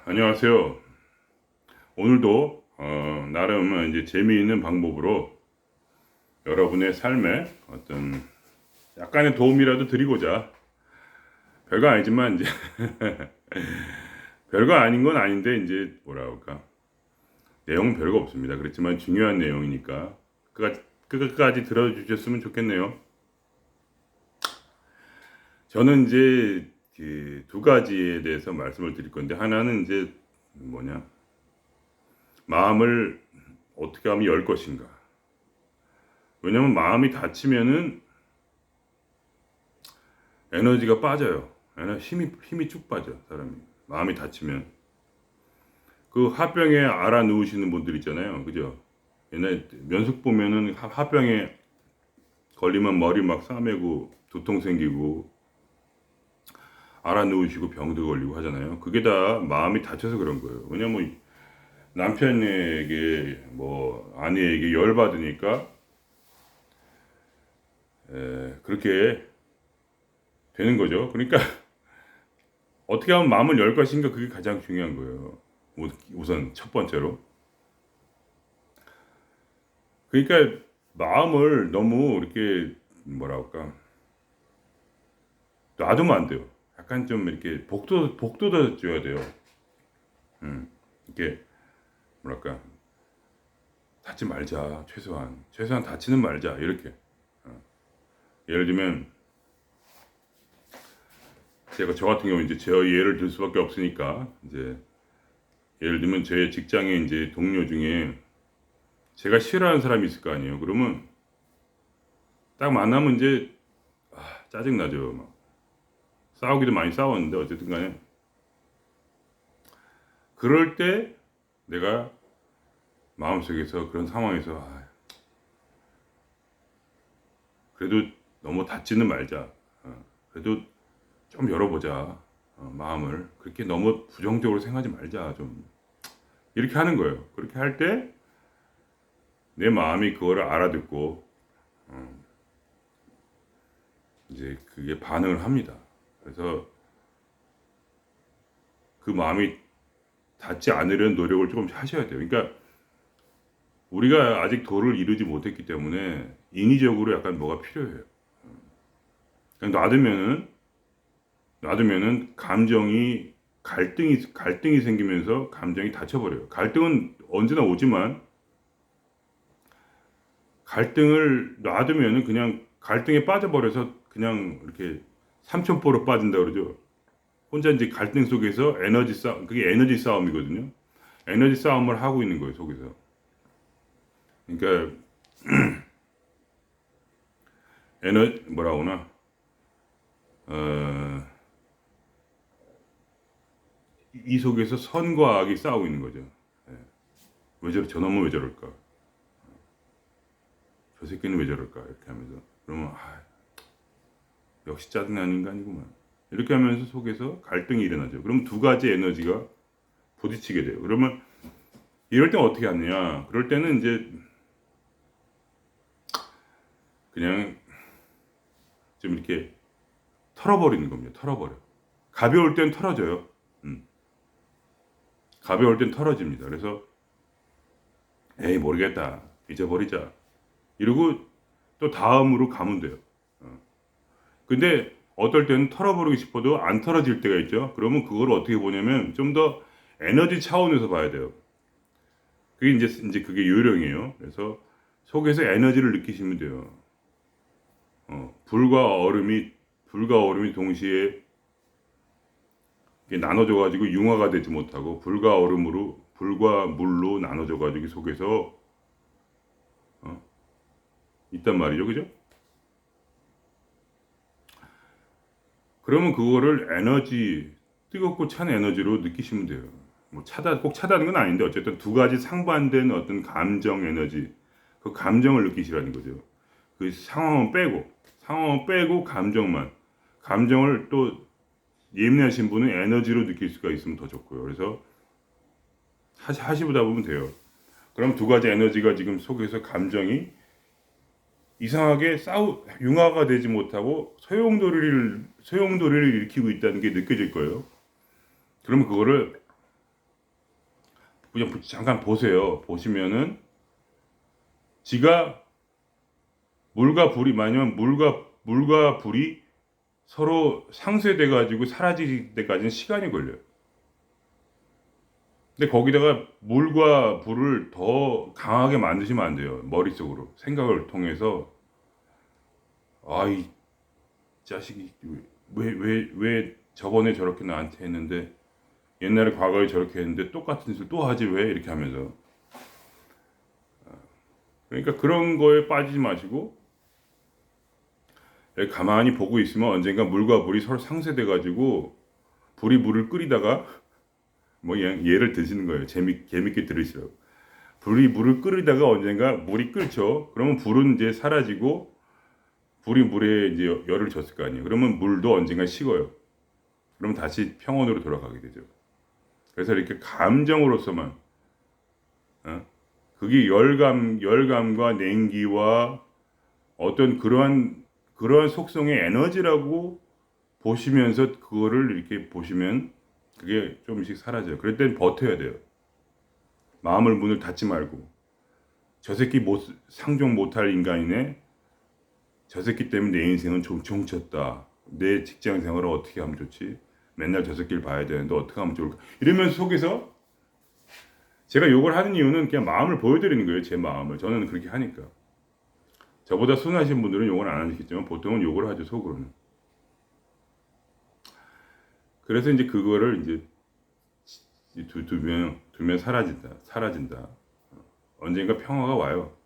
안녕하세요. 오늘도 나름 이제 재미있는 방법으로 여러분의 삶에 어떤 약간의 도움이라도 드리고자, 별거 아니지만 이제 별거 아닌 건 아닌데, 이제 뭐라 할까, 내용은 별거 없습니다. 그렇지만 중요한 내용이니까 끝까지 들어주셨으면 좋겠네요. 저는 이제 그 두 가지에 대해서 말씀을 드릴 건데, 하나는 이제 뭐냐, 마음을 어떻게 하면 열 것인가. 왜냐면 마음이 다치면은 에너지가 빠져요. 힘이 쭉 빠져, 사람이. 마음이 다치면. 그 화병에 알아 누우시는 분들 있잖아요. 그죠? 옛날 면숙 보면은 화병에 걸리면 머리 막 싸매고 두통 생기고 알아 누우시고 병도 걸리고 하잖아요. 그게 다 마음이 다쳐서 그런 거예요. 왜냐면 남편에게 뭐 아내에게 열 받으니까 그렇게 되는 거죠. 그러니까 어떻게 하면 마음을 열 것인가, 그게 가장 중요한 거예요. 우선 첫 번째로. 그러니까 마음을 너무 이렇게 뭐라 할까, 놔두면 안 돼요. 약간 좀 이렇게 복돋아 줘야 돼요. 이렇게 뭐랄까, 닫지 말자. 최소한 닫지는 말자, 이렇게. 예를 들면 제가 저 같은 경우 이제 제 예를 들 수밖에 없으니까, 이제 예를 들면 제 직장에 이제 동료 중에 제가 싫어하는 사람이 있을 거 아니에요. 그러면 딱 만나면 이제 짜증 나죠. 막 싸우기도 많이 싸웠는데, 어쨌든 간에 그럴 때 내가 마음속에서, 그런 상황에서 그래도 너무 닫지는 말자. 그래도 좀 열어보자. 마음을 그렇게 너무 부정적으로 생각하지 말자. 좀 이렇게 하는 거예요. 그렇게 할 때 내 마음이 그거를 알아듣고 이제 그게 반응을 합니다. 그래서 그 마음이 닿지 않으려는 노력을 조금씩 하셔야 돼요. 그러니까 우리가 아직 도를 이루지 못했기 때문에 인위적으로 약간 뭐가 필요해요. 그냥 놔두면은 갈등이 생기면서 감정이 닫혀버려요. 갈등은 언제나 오지만 갈등을 놔두면은 그냥 갈등에 빠져버려서 그냥 이렇게 삼천포로 빠진다 그러죠. 혼자 이제 갈등 속에서 그게 에너지 싸움이거든요. 에너지 싸움을 하고 있는 거예요, 속에서. 그러니까 뭐라 하나, 어, 이 속에서 선과 악이 싸우고 있는 거죠. 예. 저놈은 왜 저럴까? 저 새끼는 왜 저럴까? 이렇게 하면서. 그러면, 역시 짜증나는 인간이구만. 이렇게 하면서 속에서 갈등이 일어나죠. 그럼 두 가지 에너지가 부딪히게 돼요. 그러면 이럴 땐 어떻게 하느냐? 그럴 때는 이제 그냥 좀 이렇게 털어버리는 겁니다. 털어버려. 가벼울 땐 털어져요. 가벼울 땐 털어집니다. 그래서 에이 모르겠다. 잊어버리자. 이러고 또 다음으로 가면 돼요. 근데 어떨 때는 털어버리고 싶어도 안 털어질 때가 있죠. 그러면 그걸 어떻게 보냐면 좀 더 에너지 차원에서 봐야 돼요. 그게 이제 그게 요령이에요. 그래서 속에서 에너지를 느끼시면 돼요. 불과 얼음이 동시에 나눠져 가지고 융화가 되지 못하고 불과 물로 나눠져 가지고 속에서 어, 있단 말이죠. 그죠? 그러면 그거를 뜨겁고 찬 에너지로 느끼시면 돼요. 뭐 꼭 차다는 건 아닌데, 어쨌든 두 가지 상반된 어떤 감정 에너지, 그 감정을 느끼시라는 거죠. 그 상황은 빼고 감정을 또 예민하신 분은 에너지로 느낄 수가 있으면 더 좋고요. 그래서 하시보다 보면 돼요. 그럼 두 가지 에너지가 지금 속에서 감정이 이상하게 융화가 되지 못하고 소용돌이를 일으키고 있다는 게 느껴질 거예요. 그러면 그거를 그냥 잠깐 보세요. 보시면은 지가 물과 불이 만약면 물과 불이 서로 상쇄돼 가지고 사라질 때까지는 시간이 걸려요. 근데 거기다가 물과 불을 더 강하게 만드시면 안 돼요. 머릿속으로 생각을 통해서 이 자식이 왜 저번에 저렇게 나한테 했는데 옛날에 과거에 저렇게 했는데 똑같은 짓을 또 하지 왜 이렇게 하면서 그러니까 그런 거에 빠지지 마시고 가만히 보고 있으면 언젠가 물과 물이 서로 상쇄돼 가지고 불이 물을 끓이다가 뭐 예를 드시는 거예요. 재밌게 들으시라고. 불이 물을 끓이다가 언젠가 물이 끓죠. 그러면 불은 이제 사라지고 불이 물에 이제 열을 줬을 거 아니에요. 그러면 물도 언젠가 식어요. 그러면 다시 평온으로 돌아가게 되죠. 그래서 이렇게 감정으로서만 그게 열감과 냉기와 어떤 그러한 속성의 에너지라고 보시면서 그거를 이렇게 보시면 그게 조금씩 사라져요. 그럴 땐 버텨야 돼요. 마음을 문을 닫지 말고 저 새끼 상종 못할 인간이네. 저 새끼 때문에 내 인생은 좀 종쳤다. 내 직장 생활을 어떻게 하면 좋지? 맨날 저 새끼를 봐야 되는데 어떻게 하면 좋을까? 이러면서 속에서 제가 욕을 하는 이유는 그냥 마음을 보여드리는 거예요. 제 마음을. 저는 그렇게 하니까. 저보다 순하신 분들은 욕을 안 하시겠지만 보통은 욕을 하죠. 속으로는. 그래서 이제 그거를 이제 두면 사라진다. 언젠가 평화가 와요.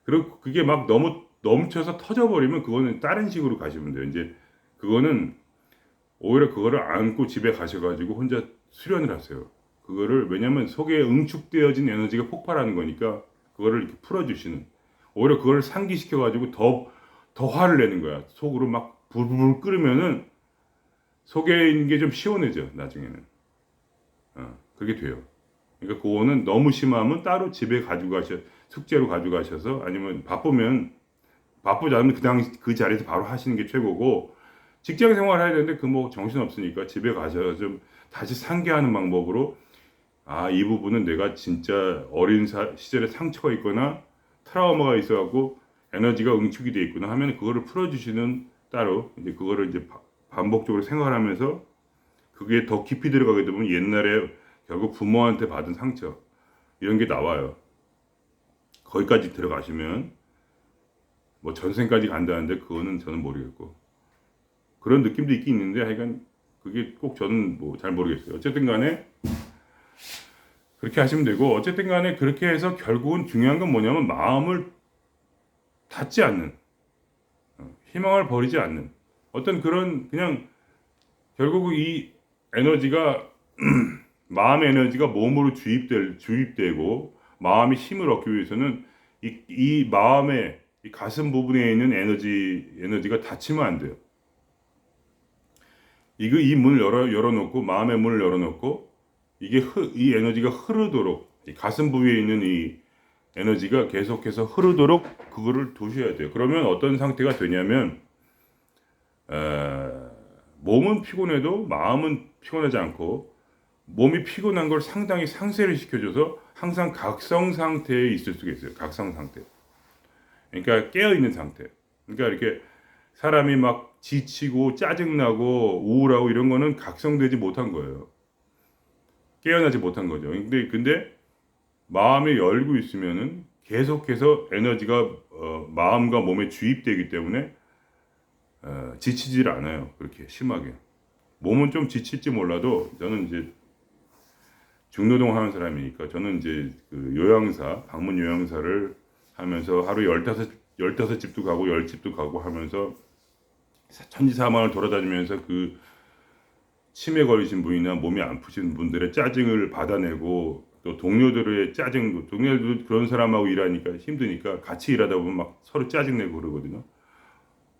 그리고 그게 막 너무 넘쳐서 터져버리면 그거는 다른 식으로 가시면 돼요. 이제 그거는 오히려 그거를 안고 집에 가셔가지고 혼자 수련을 하세요. 그거를 왜냐면 속에 응축되어진 에너지가 폭발하는 거니까 그거를 이렇게 풀어주시는. 오히려 그걸 상기시켜가지고 더 화를 내는 거야. 속으로 막 불불 끓으면은 속에 있는 게 좀 시원해져 나중에는. 그게 돼요. 그러니까 그거는 너무 심하면 따로 집에 숙제로 가져가셔서 아니면 바쁘지 않으면 그 자리에서 바로 하시는 게 최고고 직장 생활 해야 되는데 그 뭐 정신 없으니까 집에 가셔서 좀 다시 상기하는 방법으로 이 부분은 내가 진짜 어린 시절에 상처가 있거나 트라우마가 있어갖고 에너지가 응축이 돼 있구나 하면 그거를 풀어주시는 따로 이제 그거를 이제 반복적으로 생활하면서 그게 더 깊이 들어가게 되면 옛날에 결국 부모한테 받은 상처 이런 게 나와요. 거기까지 들어가시면 뭐 전생까지 간다는데 그거는 저는 모르겠고 그런 느낌도 있긴 있는데 하여간 그게 꼭 저는 뭐 잘 모르겠어요. 어쨌든 간에 그렇게 하시면 되고 어쨌든 간에 그렇게 해서 결국은 중요한 건 뭐냐면 마음을 닫지 않는 희망을 버리지 않는 어떤 그런 그냥 결국 이 에너지가 마음의 에너지가 몸으로 주입되고 마음이 힘을 얻기 위해서는 이 마음의 이 가슴 부분에 있는 에너지가 닫히면 안 돼요. 이 문을 열어놓고 마음의 문을 열어놓고 이 에너지가 흐르도록 이 가슴 부위에 있는 이 에너지가 계속해서 흐르도록 그거를 두셔야 돼요. 그러면 어떤 상태가 되냐면 몸은 피곤해도 마음은 피곤하지 않고 몸이 피곤한 걸 상당히 상쇄를 시켜줘서 항상 각성 상태에 있을 수가 있어요. 각성 상태. 그러니까 깨어있는 상태. 그러니까 이렇게 사람이 막 지치고 짜증나고 우울하고 이런 거는 각성되지 못한 거예요. 깨어나지 못한 거죠. 근데 마음이 열고 있으면은 계속해서 에너지가 마음과 몸에 주입되기 때문에 지치질 않아요. 그렇게 심하게. 몸은 좀 지칠지 몰라도 저는 이제 중노동 하는 사람이니까 저는 이제 그 방문 요양사를 하면서 하루 15집도 가고 10집도 가고 하면서 천지사방을 돌아다니면서 그 치매 걸리신 분이나 몸이 아프신 분들의 짜증을 받아내고 또 동료들의 짜증도 동료들 그런 사람하고 일하니까 힘드니까 같이 일하다 보면 막 서로 짜증내고 그러거든요.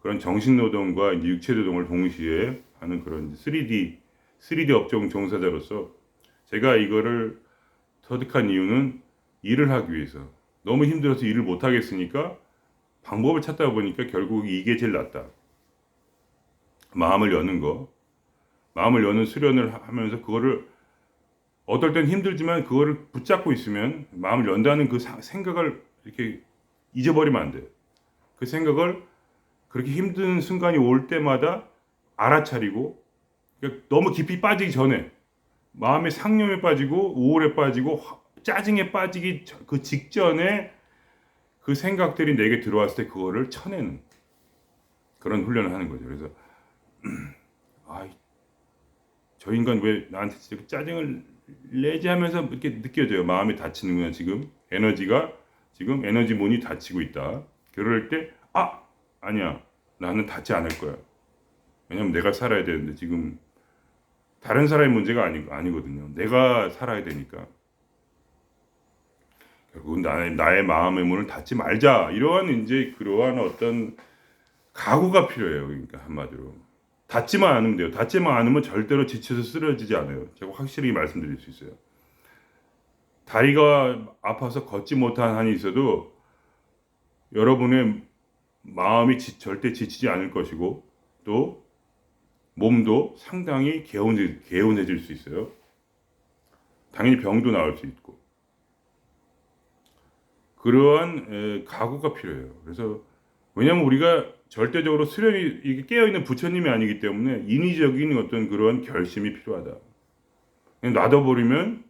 그런 정신노동과 이제 육체노동을 동시에 하는 그런 3D 업종 종사자로서 제가 이거를 터득한 이유는 일을 하기 위해서 너무 힘들어서 일을 못 하겠으니까 방법을 찾다 보니까 결국 이게 제일 낫다. 마음을 여는 수련을 하면서 그거를 어떨 땐 힘들지만 그거를 붙잡고 있으면 마음을 연다는 그 생각을 이렇게 잊어버리면 안 돼요. 그 생각을 그렇게 힘든 순간이 올 때마다 알아차리고 그러니까 너무 깊이 빠지기 전에 마음의 상념에 빠지고 우울에 빠지고 짜증에 빠지기 그 직전에 그 생각들이 내게 들어왔을 때 그거를 쳐내는 그런 훈련을 하는 거죠. 그래서 아, 저 인간 왜 나한테 이렇게 짜증을 내지 하면서 이렇게 느껴져요. 마음이 다치는구나 지금 에너지가 지금 에너지 문이 닫히고 있다. 그럴 때 아니야 나는 닫지 않을 거야. 왜냐면 내가 살아야 되는데 지금 다른 사람의 문제가 아니거든요. 내가 살아야 되니까. 결국은 나의 마음의 문을 닫지 말자. 이러한 이제 그러한 어떤 각오가 필요해요. 그러니까 한마디로. 닫지만 않으면 돼요. 닫지만 않으면 절대로 지쳐서 쓰러지지 않아요. 제가 확실히 말씀드릴 수 있어요. 다리가 아파서 걷지 못한 한이 있어도 여러분의 마음이 절대 지치지 않을 것이고 또 몸도 상당히 개운해질 수 있어요. 당연히 병도 나을 수 있고 그러한 각오가 필요해요. 그래서 왜냐하면 우리가 절대적으로 수련이 이게 깨어있는 부처님이 아니기 때문에 인위적인 어떤 그런 결심이 필요하다. 그냥 놔둬버리면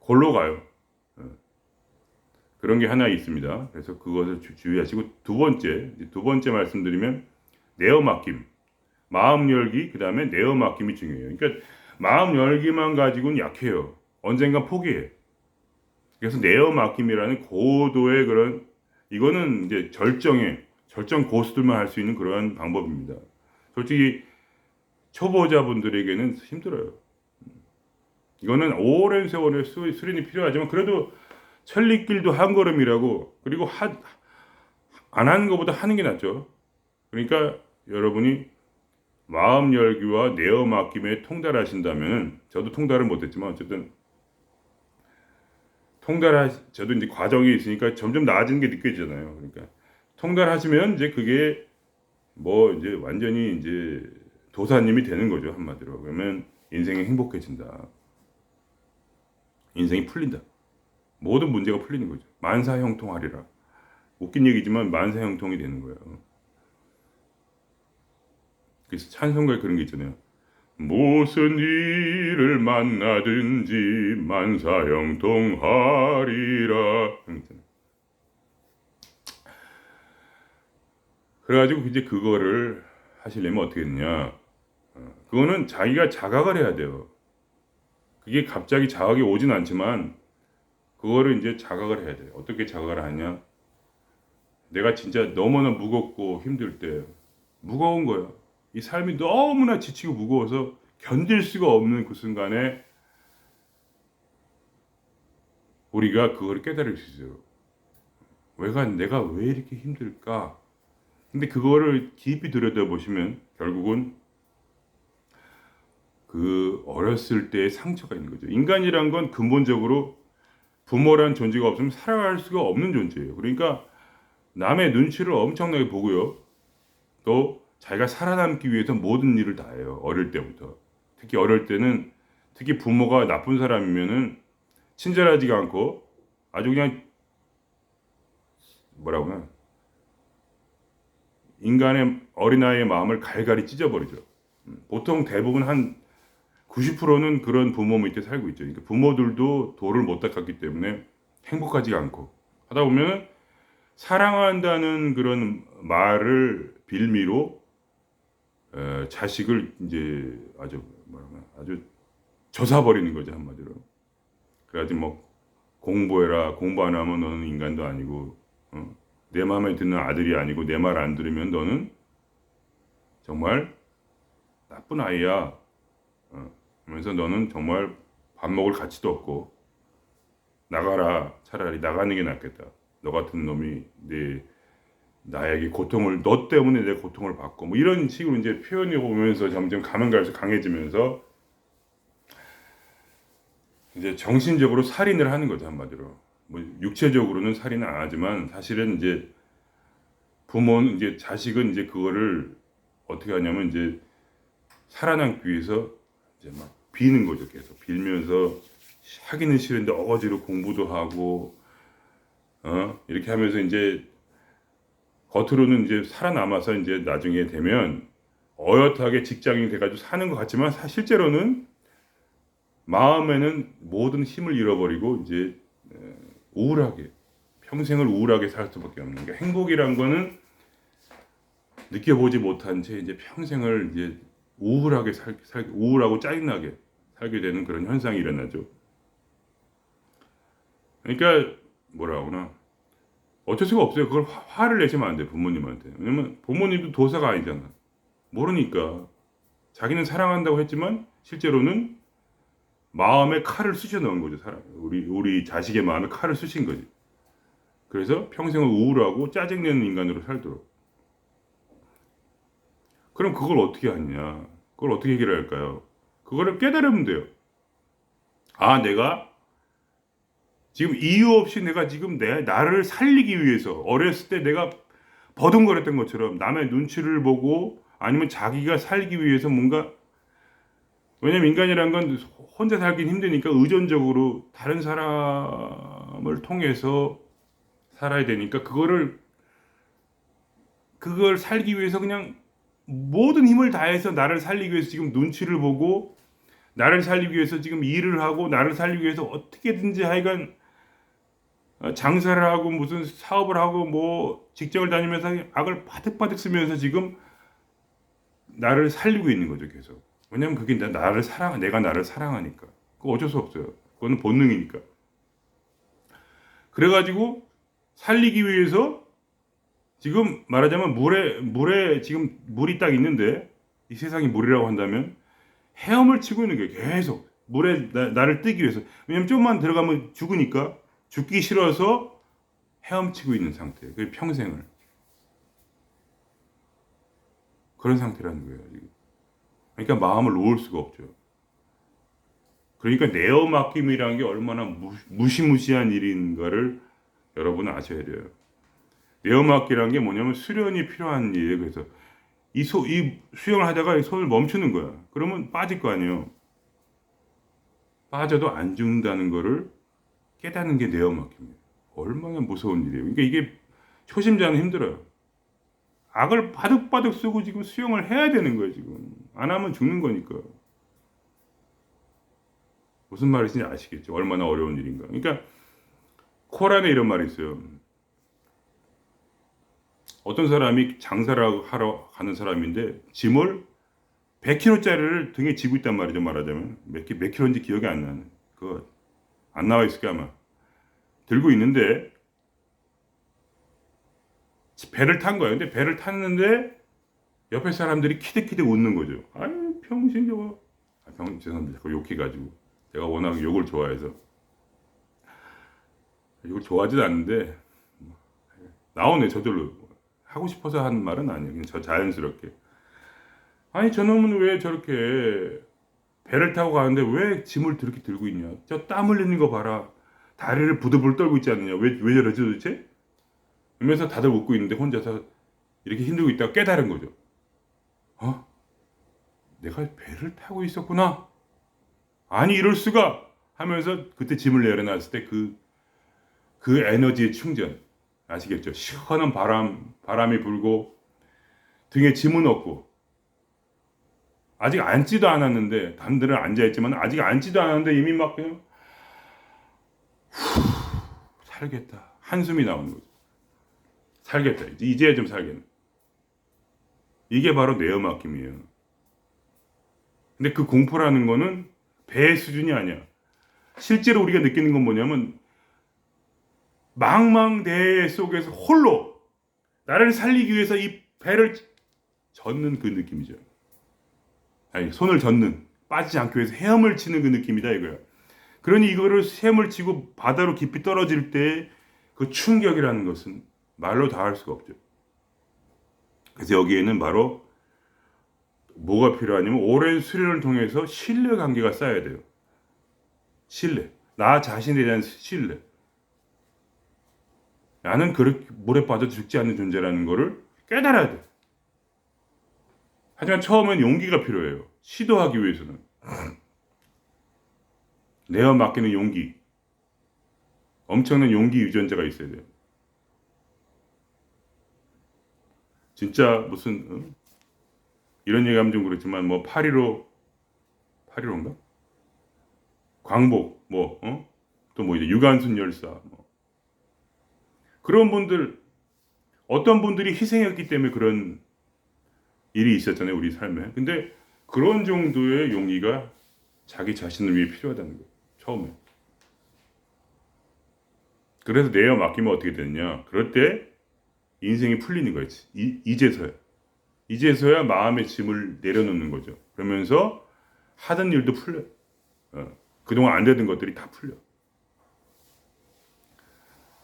골로 가요. 그런 게 하나 있습니다. 그래서 그것을 주의하시고 두 번째 말씀드리면 내어 맡김, 마음 열기, 그 다음에 내어 맡김이 중요해요. 그러니까 마음 열기만 가지고는 약해요. 언젠가 포기해. 그래서 내어 맡김이라는 고도의 그런 이거는 이제 절정 고수들만 할 수 있는 그러한 방법입니다. 솔직히 초보자분들에게는 힘들어요. 이거는 오랜 세월의 수련이 필요하지만 그래도 천리길도 한 걸음이라고 그리고 안 하는 것보다 하는 게 낫죠. 그러니까 여러분이 마음 열기와 내어 맡김에 통달하신다면 저도 통달을 못했지만 어쨌든 저도 이제 과정이 있으니까 점점 나아지는 게 느껴지잖아요. 그러니까 통달하시면 이제 그게 뭐 이제 완전히 이제 도사님이 되는 거죠. 한마디로. 그러면 인생이 행복해진다. 인생이 풀린다. 모든 문제가 풀리는 거죠. 만사형통하리라. 웃긴 얘기지만 만사형통이 되는 거예요. 그래서 찬송가에 그런 게 있잖아요. 무슨 일을 만나든지 만사형통하리라. 그래가지고 이제 그거를 하시려면 어떻게 했냐? 그거는 자기가 자각을 해야 돼요. 그게 갑자기 자각이 오진 않지만 그거를 이제 자각을 해야 돼요. 어떻게 자각을 하냐? 내가 진짜 너무나 무겁고 힘들 때 무거운 거야. 이 삶이 너무나 지치고 무거워서 견딜 수가 없는 그 순간에 우리가 그걸 깨달을 수 있어요. 내가 왜 이렇게 힘들까? 근데 그거를 깊이 들여다보시면 결국은 그 어렸을 때의 상처가 있는 거죠. 인간이란 건 근본적으로 부모란 존재가 없으면 살아갈 수가 없는 존재예요. 그러니까 남의 눈치를 엄청나게 보고요. 또 자기가 살아남기 위해서 모든 일을 다 해요. 어릴 때부터. 특히 어릴 때는 특히 부모가 나쁜 사람이면은 친절하지가 않고 아주 그냥 뭐라고 하나 인간의 어린아이의 마음을 갈갈이 찢어버리죠. 보통 대부분 한 90%는 그런 부모 밑에 살고 있죠. 그러니까 부모들도 도를 못 닦았기 때문에 행복하지가 않고 하다 보면 사랑한다는 그런 말을 빌미로 자식을 이제 아주 져사버리는 거죠 한마디로. 그래가지고 뭐 공부해라 공부 안 하면 너는 인간도 아니고 내 마음에 드는 아들이 아니고 내 말 안 들으면 너는 정말 나쁜 아이야. 그러면서 너는 정말 밥 먹을 가치도 없고 나가라 차라리 나가는 게 낫겠다. 너 같은 놈이 나에게 너 때문에 내 고통을 받고 뭐 이런 식으로 이제 표현해 보면서 점점 가면 갈수록 강해지면서 이제 정신적으로 살인을 하는 거죠 한마디로. 뭐 육체적으로는 살인은 안 하지만 사실은 이제 부모는 이제 자식은 이제 그거를 어떻게 하냐면 이제 살아남기 위해서 이제 막 비는 거죠. 계속 빌면서 하기는 싫은데 어거지로 공부도 하고 이렇게 하면서 이제 겉으로는 이제 살아남아서 이제 나중에 되면 어엿하게 직장인이 돼가지고 사는 것 같지만 실제로는 마음에는 모든 힘을 잃어버리고 이제 우울하게 평생을 우울하게 살 수밖에 없는 게 행복이란 거는 느껴보지 못한 채 이제 평생을 이제 우울하게 우울하고 짜증나게 살게 되는 그런 현상이 일어나죠. 그러니까 뭐라 하구나 어쩔 수가 없어요. 그걸 화를 내시면 안 돼 부모님한테. 왜냐면 부모님도 도사가 아니잖아. 모르니까 자기는 사랑한다고 했지만 실제로는 마음에 칼을 쑤셔 넣은 거죠. 우리 자식의 마음에 칼을 쑤신 거지. 그래서 평생을 우울하고 짜증내는 인간으로 살도록. 그럼 그걸 어떻게 하느냐? 그걸 어떻게 해결할까요? 그거를 깨달으면 돼요. 아, 내가 지금 이유 없이 내가 지금 나를 살리기 위해서 어렸을 때 내가 버둥거렸던 것처럼 남의 눈치를 보고 아니면 자기가 살기 위해서 뭔가 왜냐면 인간이란 건 혼자 살긴 힘드니까 의존적으로 다른 사람을 통해서 살아야 되니까 그걸 살기 위해서 그냥 모든 힘을 다해서 나를 살리기 위해서 지금 눈치를 보고 나를 살리기 위해서 지금 일을 하고 나를 살리기 위해서 어떻게든지 하여간 장사를 하고 무슨 사업을 하고 뭐 직장을 다니면서 악을 바득바득 쓰면서 지금 나를 살리고 있는 거죠 계속. 왜냐면 그게 내가 나를 사랑하니까. 그거 어쩔 수 없어요. 그거는 본능이니까. 그래가지고 살리기 위해서 지금 말하자면 물에 지금 물이 딱 있는데 이 세상이 물이라고 한다면 헤엄을 치고 있는 거예요. 계속 물에 나를 뜨기 위해서. 왜냐면 좀만 들어가면 죽으니까 죽기 싫어서 헤엄치고 있는 상태. 그 평생을 그런 상태라는 거예요. 지금. 그러니까 마음을 놓을 수가 없죠. 그러니까 내어 맡김이라는 게 얼마나 무시무시한 일인가를 여러분은 아셔야 돼요. 내어 맡기라는 게 뭐냐면 수련이 필요한 일이에요. 그래서 이 수영을 하다가 손을 멈추는 거야. 그러면 빠질 거 아니에요. 빠져도 안 죽는다는 거를 깨닫는 게 내어 맡깁니다. 얼마나 무서운 일이에요. 그러니까 이게 초심자는 힘들어요. 악을 바득바득 쓰고 지금 수영을 해야 되는 거예요. 지금 안 하면 죽는 거니까. 무슨 말인지 아시겠죠? 얼마나 어려운 일인가. 그러니까 코란에 이런 말이 있어요. 어떤 사람이 장사를 하러 가는 사람인데 짐을 100kg짜리를 등에 지고 있단 말이죠. 말하자면 몇 킬로인지 기억이 안 나는. 그거 안 나와 있을까 아마. 들고 있는데 배를 탄 거예요. 근데 배를 탔는데 옆에 사람들이 키득키득 웃는 거죠. 아유 병신 저거. 죄송합니다. 그거 욕해가지고 제가 워낙 욕을 좋아해서 욕을 좋아하지도 않는데 나오네 저절로. 하고 싶어서 하는 말은 아니에요. 그냥 저 자연스럽게. 아니 저놈은 왜 저렇게 배를 타고 가는데 왜 짐을 저렇게 들고 있냐. 저 땀 흘리는 거 봐라. 다리를 부들부들 떨고 있지 않느냐. 왜 저러지 도대체? 이러면서 다들 웃고 있는데 혼자서 이렇게 힘들고 있다가 깨달은 거죠. 내가 배를 타고 있었구나. 아니 이럴 수가 하면서 그때 짐을 내려놨을 때 그 에너지의 충전 아시겠죠? 시원한 바람이 불고 등에 짐은 없고 아직 앉지도 않았는데 남들은 앉아있지만 아직 앉지도 않았는데 이미 막 그냥 살겠다 한숨이 나오는 거죠. 살겠다 이제야 좀 살겠네. 이게 바로 내어 맡김이에요. 근데 그 공포라는 거는 배의 수준이 아니야. 실제로 우리가 느끼는 건 뭐냐면 망망대해 속에서 홀로 나를 살리기 위해서 이 배를 젓는 그 느낌이죠. 아니 손을 젓는 빠지지 않기 위해서 헤엄을 치는 그 느낌이다 이거야. 그러니 이거를 헤엄을 치고 바다로 깊이 떨어질 때 그 충격이라는 것은 말로 다 할 수가 없죠. 그래서 여기에는 바로 뭐가 필요하냐면 오랜 수련을 통해서 신뢰관계가 쌓여야 돼요. 신뢰. 나 자신에 대한 신뢰. 나는 그렇게 물에 빠져 죽지 않는 존재라는 것을 깨달아야 돼. 하지만 처음엔 용기가 필요해요. 시도하기 위해서는. 내어 맡기는 용기, 엄청난 용기 유전자가 있어야 돼요. 진짜 무슨 이런 얘기하면 좀 그렇지만 뭐 8.15인가? 광복 뭐 또 뭐 이제 유관순 열사 뭐 그런 분들 어떤 분들이 희생했기 때문에 그런 일이 있었잖아요 우리 삶에. 근데 그런 정도의 용기가 자기 자신을 위해 필요하다는 거예요. 처음에. 그래서 내어 맡기면 어떻게 되느냐? 그럴 때 인생이 풀리는 거지. 이제서야 마음의 짐을 내려놓는 거죠. 그러면서 하던 일도 풀려. 그동안 안 되던 것들이 다 풀려.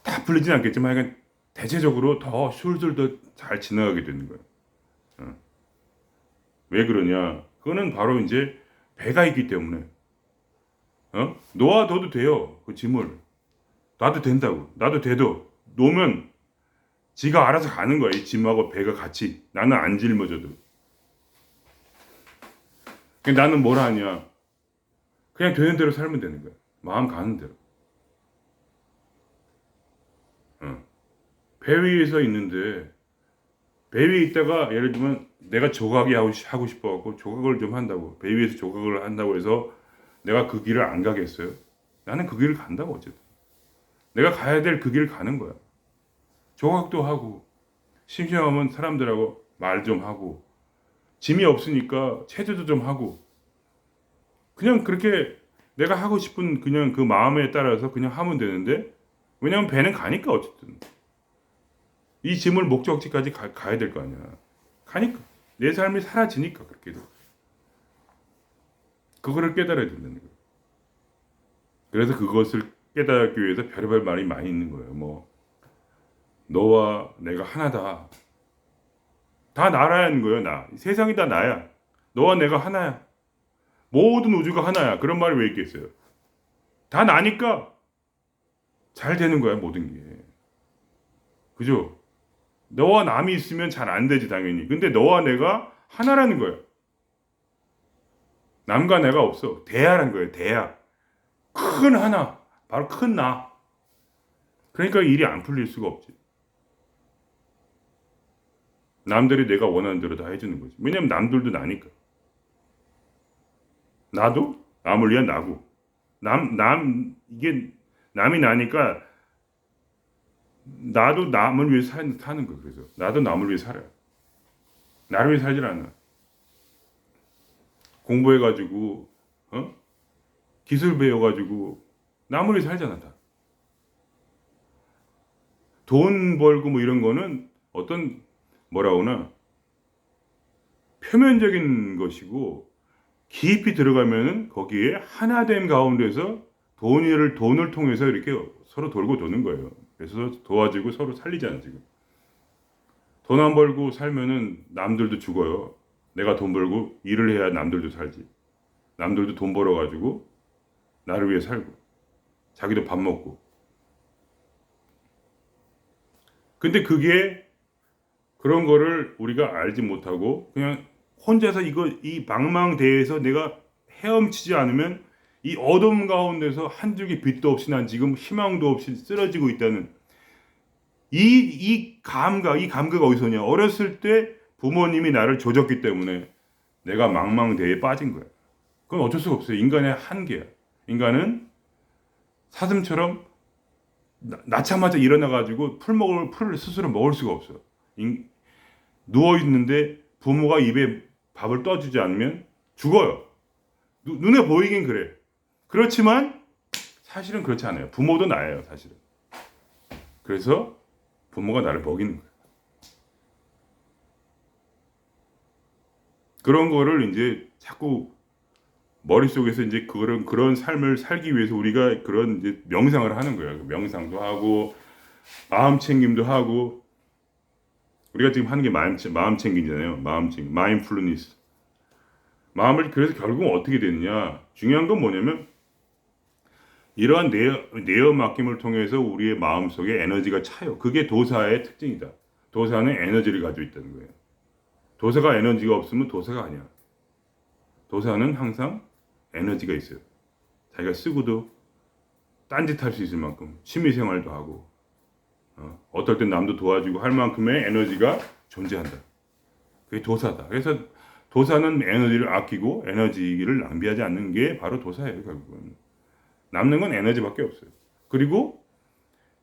다 풀리진 않겠지만 약간 대체적으로 더 술술 더 잘 지나가게 되는 거예요. 왜 그러냐? 그거는 바로 이제 배가 있기 때문에. 놓아둬도 돼요. 그 짐을. 놔도 된다고. 놔도 돼도 놓으면 지가 알아서 가는 거야. 이 짐하고 배가 같이. 나는 안 짊어져도. 나는 뭘 하냐? 그냥 되는 대로 살면 되는 거야. 마음 가는 대로. 배 위에서 있는데 배 위에 있다가 예를 들면 내가 조각이 하고 싶어갖고 조각을 좀 한다고 배 위에서 조각을 한다고 해서 내가 그 길을 안 가겠어요? 나는 그 길을 간다고 어쨌든 내가 가야 될 그 길을 가는 거야. 조각도 하고 심심하면 사람들하고 말 좀 하고 짐이 없으니까 체조도 좀 하고 그냥 그렇게 내가 하고 싶은 그냥 그 마음에 따라서 그냥 하면 되는데 왜냐면 배는 가니까 어쨌든 이 짐을 목적지까지 가야 될 거 아니야. 가니까 내 삶이 사라지니까 그렇게 돼. 그거를 깨달아야 된다는 거예요. 그래서 그것을 깨닫기 위해서 별의별 말이 많이 있는 거예요. 뭐 너와 내가 하나다. 다 나라는 거예요. 나 세상이 다 나야. 너와 내가 하나야. 모든 우주가 하나야. 그런 말이 왜 있겠어요? 다 나니까 잘 되는 거야 모든 게. 그죠? 너와 남이 있으면 잘 안 되지 당연히. 근데 너와 내가 하나라는 거야. 남과 내가 없어. 대야라는 거예요. 대야. 큰 하나. 바로 큰 나. 그러니까 일이 안 풀릴 수가 없지. 남들이 내가 원하는 대로 다 해주는 거지. 왜냐면 남들도 나니까. 나도 남을 위한 나고. 이게 남이 나니까 나도 남을 위해 사는 거야. 그래서 나도 남을 위해 살아요. 나를 위해 살질 않아. 공부해가지고 기술 배워가지고 남을 위해 살잖아 다. 돈 벌고 뭐 이런 거는 어떤 뭐라 하나 표면적인 것이고 깊이 들어가면은 거기에 하나됨 가운데서 돈을 통해서 이렇게 서로 돌고 도는 거예요. 그래서 도와주고 서로 살리잖아 지금. 돈 안 벌고 살면은 남들도 죽어요. 내가 돈 벌고 일을 해야 남들도 살지. 남들도 돈 벌어가지고 나를 위해 살고 자기도 밥 먹고. 근데 그게 그런 거를 우리가 알지 못하고 그냥 혼자서 이 망망대해에서 내가 헤엄치지 않으면 이 어둠 가운데서 한 줄기 빛도 없이 난 지금 희망도 없이 쓰러지고 있다는 이 감각 어디서 오냐? 어렸을 때 부모님이 나를 조졌기 때문에 내가 망망대해에 빠진 거야. 그건 어쩔 수가 없어요. 인간의 한계야. 인간은 사슴처럼 낳자마자 일어나가지고 풀을 스스로 먹을 수가 없어. 누워 있는데 부모가 입에 밥을 떠주지 않으면 죽어요. 눈에 보이긴 그래. 그렇지만 사실은 그렇지 않아요. 부모도 나예요, 사실은. 그래서 부모가 나를 먹이는 거예요. 그런 거를 이제 자꾸 머릿속에서 이제 그런 삶을 살기 위해서 우리가 그런 이제 명상을 하는 거예요. 명상도 하고 마음 챙김도 하고 우리가 지금 하는 게 마음 챙김이잖아요. 마인드풀니스. 마음을 그래서 결국은 어떻게 되느냐? 중요한 건 뭐냐면 이러한 내어 맡김을 통해서 우리의 마음속에 에너지가 차요. 그게 도사의 특징이다. 도사는 에너지를 가지고 있다는 거예요. 도사가 에너지가 없으면 도사가 아니야. 도사는 항상 에너지가 있어요. 자기가 쓰고도 딴짓할 수 있을 만큼 취미생활도 하고 어떨 땐 남도 도와주고 할 만큼의 에너지가 존재한다. 그게 도사다. 그래서 도사는 에너지를 아끼고 에너지를 낭비하지 않는 게 바로 도사예요. 결국은 남는 건 에너지밖에 없어요. 그리고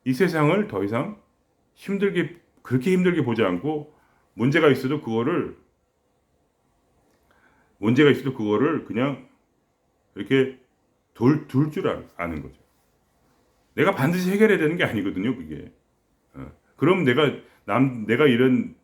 이 세상을 더 이상 그렇게 힘들게 보지 않고 문제가 있어도 그거를 그냥 이렇게 둘 줄 아는 거죠. 내가 반드시 해결해야 되는 게 아니거든요, 그게. 그럼 내가 이런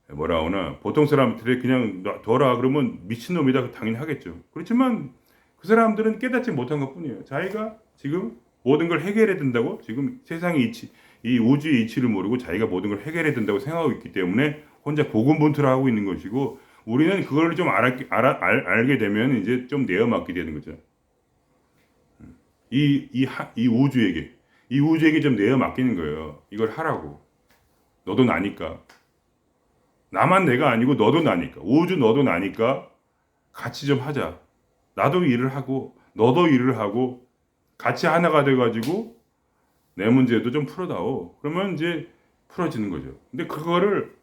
뭐라 하나 보통 사람들이 그냥 둬라 그러면 미친놈이다 당연히 하겠죠. 그렇지만 그 사람들은 깨닫지 못한 것뿐이에요. 자기가 지금 모든 걸 해결해야 된다고 지금 세상의 이치, 이 우주의 이치를 모르고 자기가 모든 걸 해결해야 된다고 생각하고 있기 때문에 혼자 고군분투를 하고 있는 것이고 우리는 그걸 좀 알게 되면 이제 좀 내어맞게 되는 거죠. 이 우주에게 좀 내어 맡기는 거예요. 이걸 하라고. 너도 나니까. 나만 내가 아니고 너도 나니까. 우주 너도 나니까 같이 좀 하자. 나도 일을 하고 너도 일을 하고 같이 하나가 돼가지고 내 문제도 좀 풀어다오. 그러면 이제 풀어지는 거죠. 근데 그거를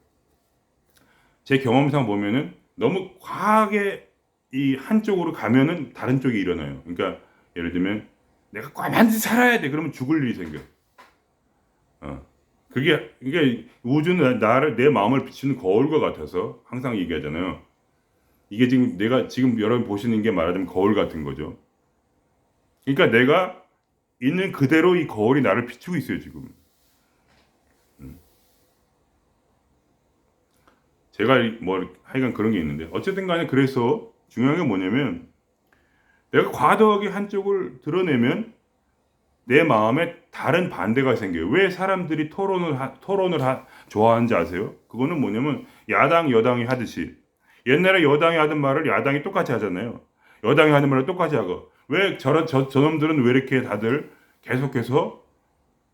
제 경험상 보면은 너무 과하게 이 한쪽으로 가면은 다른 쪽이 일어나요. 그러니까 예를 들면 내가 반드시 살아야 돼. 그러면 죽을 일이 생겨. 그게 우주는 내 마음을 비추는 거울과 같아서 항상 얘기하잖아요. 이게 지금 여러분 보시는 게 말하자면 거울 같은 거죠. 그러니까 내가 있는 그대로 이 거울이 나를 비추고 있어요, 지금. 제가 하여간 그런 게 있는데 어쨌든 간에 그래서 중요한 게 뭐냐면 내가 과도하게 한쪽을 드러내면 내 마음에 다른 반대가 생겨요. 왜 사람들이 토론을 좋아하는지 아세요? 그거는 뭐냐면 야당 여당이 하듯이 옛날에 여당이 하던 말을 야당이 똑같이 하잖아요. 여당이 하는 말을 똑같이 하고 왜 저놈들은 왜 이렇게 다들 계속해서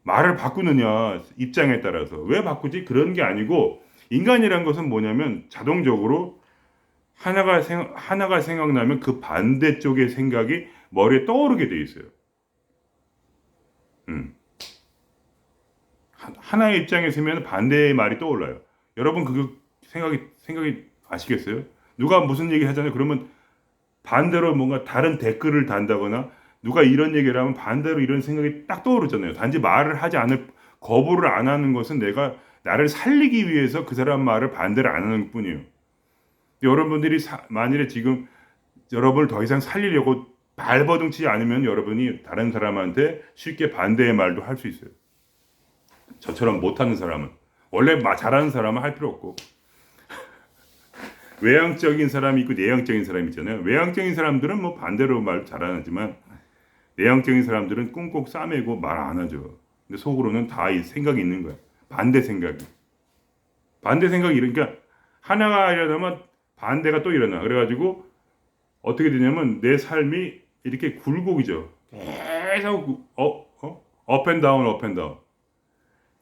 말을 바꾸느냐 입장에 따라서 왜 바꾸지? 그런 게 아니고 인간이란 것은 뭐냐면 자동적으로 하나가 생각나면 그 반대쪽의 생각이 머리에 떠오르게 돼 있어요. 하나의 입장에 서면 반대의 말이 떠올라요. 여러분 그거 생각이 아시겠어요? 누가 무슨 얘기 하잖아요. 그러면 반대로 뭔가 다른 댓글을 단다거나 누가 이런 얘기를 하면 반대로 이런 생각이 딱 떠오르잖아요. 단지 거부를 안 하는 것은 내가 나를 살리기 위해서 그 사람 말을 반대를 안 하는 뿐이에요. 여러분들이 만일에 지금 여러분을 더 이상 살리려고 발버둥치지 않으면 여러분이 다른 사람한테 쉽게 반대의 말도 할 수 있어요. 저처럼 못하는 사람은 원래 잘하는 사람은 할 필요 없고 외향적인 사람이 있고 내향적인 사람이 있잖아요. 외향적인 사람들은 뭐 반대로 말 잘하지만 내향적인 사람들은 꽁꽁 싸매고 말 안 하죠. 근데 속으로는 다 이 생각이 있는 거야. 반대 생각이 그러니까 하나가 일어나면 반대가 또 일어나. 그래가지고 어떻게 되냐면 내 삶이 이렇게 굴곡이죠. 계속 업앤다운.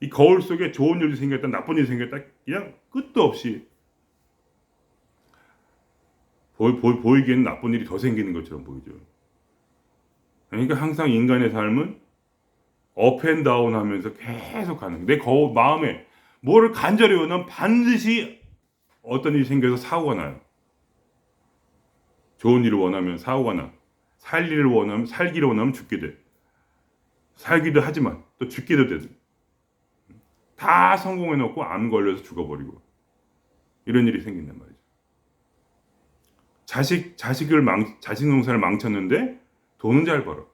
이 거울 속에 좋은 일이 생겼다, 나쁜 일이 생겼다, 그냥 끝도 없이 보이기에는 나쁜 일이 더 생기는 것처럼 보이죠. 그러니까 항상 인간의 삶은 업앤다운 하면서 계속 가는 내 마음에 뭐를 간절히 원하면 반드시 어떤 일이 생겨서 사고가 나요. 좋은 일을 원하면 사고가 나. 살기를 원하면 죽게 돼. 살기도 하지만 또 죽기도 돼. 다 성공해놓고 암 걸려서 죽어버리고 이런 일이 생긴단 말이죠. 자식 농사를 망쳤는데 돈은 잘 벌어.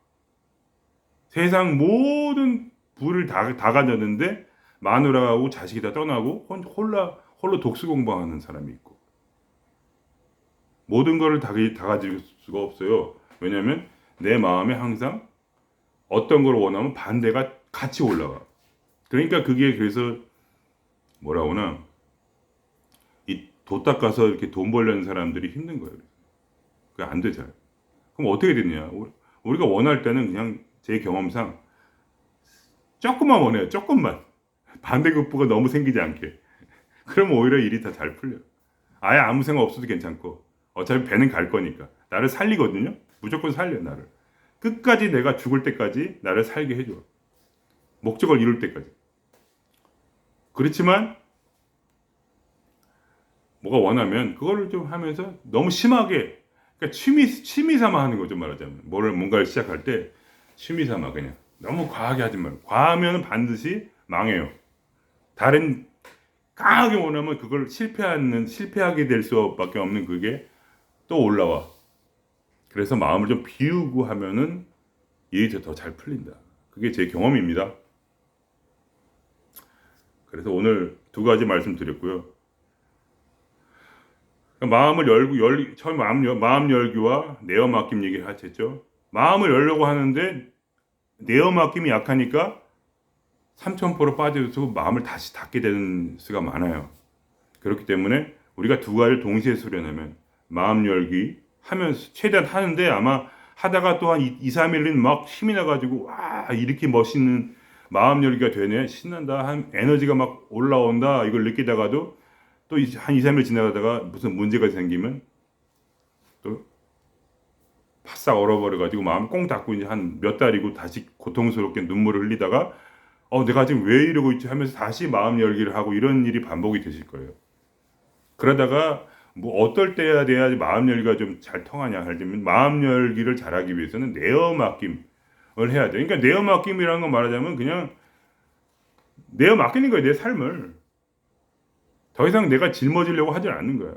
세상 모든 부를 다 가졌는데 마누라하고 자식이 다 떠나고 홀로 독수 공부하는 사람이 있고 모든 거를 다 가질 수가 없어요. 왜냐하면 내 마음에 항상 어떤 걸 원하면 반대가 같이 올라가. 그러니까 그게 그래서 뭐라고나 이 도 닦아서 이렇게 돈 벌려는 사람들이 힘든 거예요. 그게 안 되잖아요. 그럼 어떻게 됐냐? 우리가 원할 때는 그냥 제 경험상 조금만 원해요. 조금만. 반대급부가 너무 생기지 않게. 그럼 오히려 일이 다 잘 풀려. 아예 아무 생각 없어도 괜찮고 어차피 배는 갈 거니까 나를 살리거든요. 무조건 살려 나를. 끝까지 내가 죽을 때까지 나를 살게 해줘. 목적을 이룰 때까지. 그렇지만 뭐가 원하면 그거를 좀 하면서 너무 심하게, 그러니까 취미 삼아 하는 거죠, 말하자면. 뭔가를 시작할 때 취미 삼아 그냥 너무 과하게 하지 말고. 과하면 반드시 망해요. 다른 강하게 원하면 그걸 실패하게 될 수밖에 없는 그게 또 올라와. 그래서 마음을 좀 비우고 하면은 일이 더 잘 풀린다. 그게 제 경험입니다. 그래서 오늘 두 가지 말씀드렸고요. 마음을 열고 처음 마음 열기와 내어 맡김 얘기를 하셨죠. 마음을 열려고 하는데 내어 맡김이 약하니까 삼천포로 빠져서 마음을 다시 닫게 되는 수가 많아요. 그렇기 때문에 우리가 두 가지를 동시에 수련하면 마음 열기 하면서 최대한 하는데, 아마 하다가 또 한 2, 3일은 막 힘이 나가지고 와 이렇게 멋있는 마음 열기가 되네, 신난다, 한 에너지가 막 올라온다, 이걸 느끼다가도 또 한 2, 3일 지나가다가 무슨 문제가 생기면 또 바싹 얼어버려가지고 마음 꽁 닫고 이제 한 몇 달이고 다시 고통스럽게 눈물을 흘리다가 내가 지금 왜 이러고 있지 하면서 다시 마음 열기를 하고, 이런 일이 반복이 되실 거예요. 그러다가 뭐 어떨 때야 돼야 마음 열기가 좀 잘 통하냐 할 때면, 마음 열기를 잘하기 위해서는 내어 맡김을 해야 돼. 그러니까 내어 맡김이라는 건 말하자면 그냥 내어 맡기는 거예요. 내 삶을. 더 이상 내가 짊어지려고 하지 않는 거야.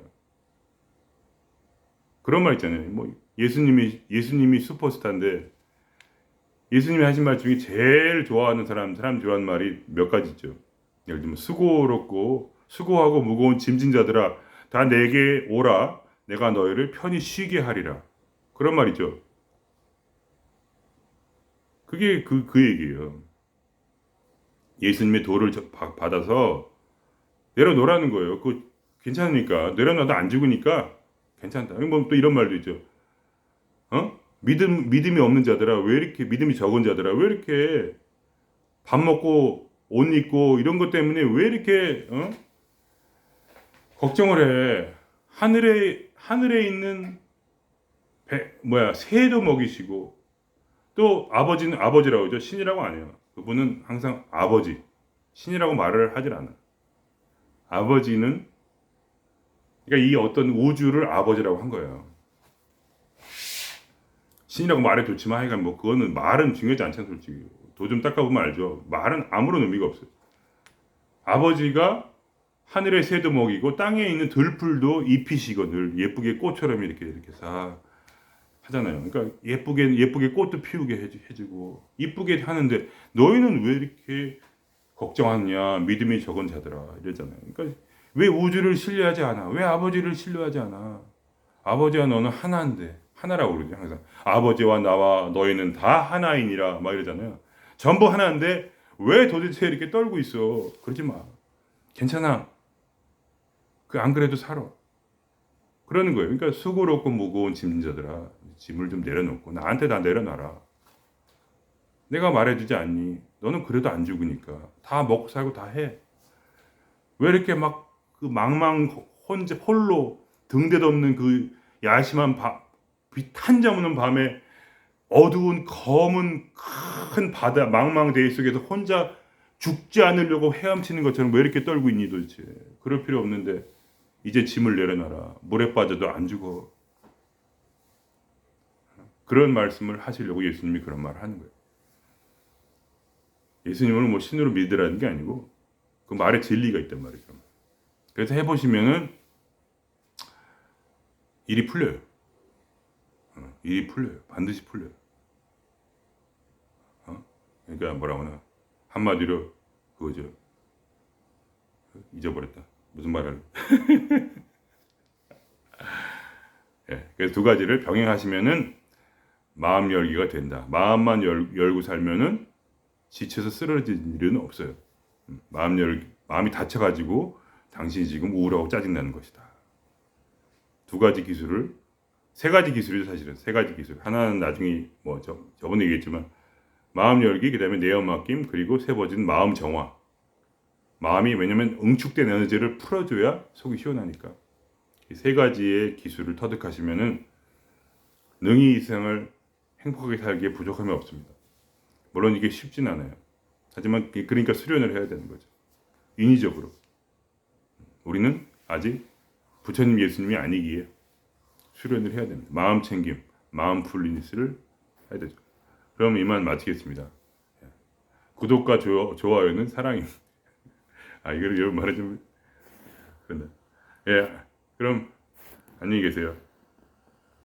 그런 말 있잖아요. 뭐 예수님이 슈퍼스타인데, 예수님이 하신 말 중에 제일 좋아하는 사람 좋아하는 말이 몇 가지 있죠. 예를 들면 수고하고 무거운 짐진 자들아 다 내게 오라, 내가 너희를 편히 쉬게 하리라. 그런 말이죠. 그게 그 얘기예요. 예수님의 도를 받아서 내려놓으라는 거예요. 괜찮으니까 내려놔도 안 죽으니까 괜찮다. 뭐 또 이런 말도 있죠. 믿음이 없는 자들아, 왜 이렇게 믿음이 적은 자들아, 왜 이렇게 밥 먹고 옷 입고 이런 것 때문에 왜 이렇게 걱정을 해? 하늘에 있는 새도 먹이시고, 또 아버지는 아버지라고 하죠. 신이라고 안 해요. 그분은 항상 아버지, 신이라고 말을 하질 않아. 아버지는, 그러니까 이 어떤 우주를 아버지라고 한 거예요. 신이라고 말해 좋지만 하여간 뭐 그거는 말은 중요하지 않잖아, 솔직히. 도 좀 닦아보면 알죠. 말은 아무런 의미가 없어요. 아버지가 하늘의 새도 먹이고 땅에 있는 들풀도 입히시고, 늘 예쁘게 꽃처럼 이렇게 싹 하잖아요. 그러니까 예쁘게 꽃도 피우게 해주고 이쁘게 하는데, 너희는 왜 이렇게 걱정하느냐, 믿음이 적은 자들아, 이러잖아요. 그러니까 왜 우주를 신뢰하지 않아? 왜 아버지를 신뢰하지 않아? 아버지와 너는 하나인데, 하나라고 그러죠, 항상. 아버지와 나와 너희는 다 하나이니라 막 이러잖아요. 전부 하나인데 왜 도대체 이렇게 떨고 있어? 그러지 마. 괜찮아. 안 그래도 살아. 그러는 거예요. 그러니까 수고롭고 무거운 짐자들아, 짐을 좀 내려놓고 나한테 다 내려놔라. 내가 말해주지 않니? 너는 그래도 안 죽으니까 다 먹고 살고 다 해. 왜 이렇게 막 그 혼자 홀로 등대도 없는 그 야심한 빛 한 점 없는 밤에 어두운 검은 큰 바다 망망대해 속에서 혼자 죽지 않으려고 헤엄치는 것처럼 왜 이렇게 떨고 있니 도대체? 그럴 필요 없는데 이제 짐을 내려놔라. 물에 빠져도 안 죽어. 그런 말씀을 하시려고 예수님이 그런 말을 하는 거예요. 예수님을 뭐 신으로 믿으라는 게 아니고 그 말에 진리가 있단 말이죠. 그래서 해보시면은 일이 풀려요. 일이 풀려요. 반드시 풀려요. 그러니까 뭐라고 하나, 한마디로 그거죠. 잊어버렸다. 무슨 말을? 예, 그래서 두 가지를 병행하시면은 마음 열기가 된다. 마음만 열고 살면은 지쳐서 쓰러질 일은 없어요. 마음이 다쳐가지고 당신이 지금 우울하고 짜증나는 것이다. 세 가지 기술이죠, 사실은. 세 가지 기술. 하나는 나중에 저번에 얘기했지만 마음 열기, 그 다음에 내어 맡김, 그리고 세 번째는 마음 정화. 마음이, 왜냐면 응축된 에너지를 풀어줘야 속이 시원하니까. 이 세 가지의 기술을 터득하시면은 능히 이상을 행복하게 살기에 부족함이 없습니다. 물론 이게 쉽진 않아요. 하지만 그러니까 수련을 해야 되는 거죠. 인위적으로. 우리는 아직 부처님 예수님이 아니기에 수련을 해야 됩니다. 마음 챙김, 마음 풀리니스를 해야 되죠. 그럼 이만 마치겠습니다. 구독과 좋아요는 사랑입니다. 이걸 이런 말을 좀 그런다. 예, 그럼 안녕히 계세요.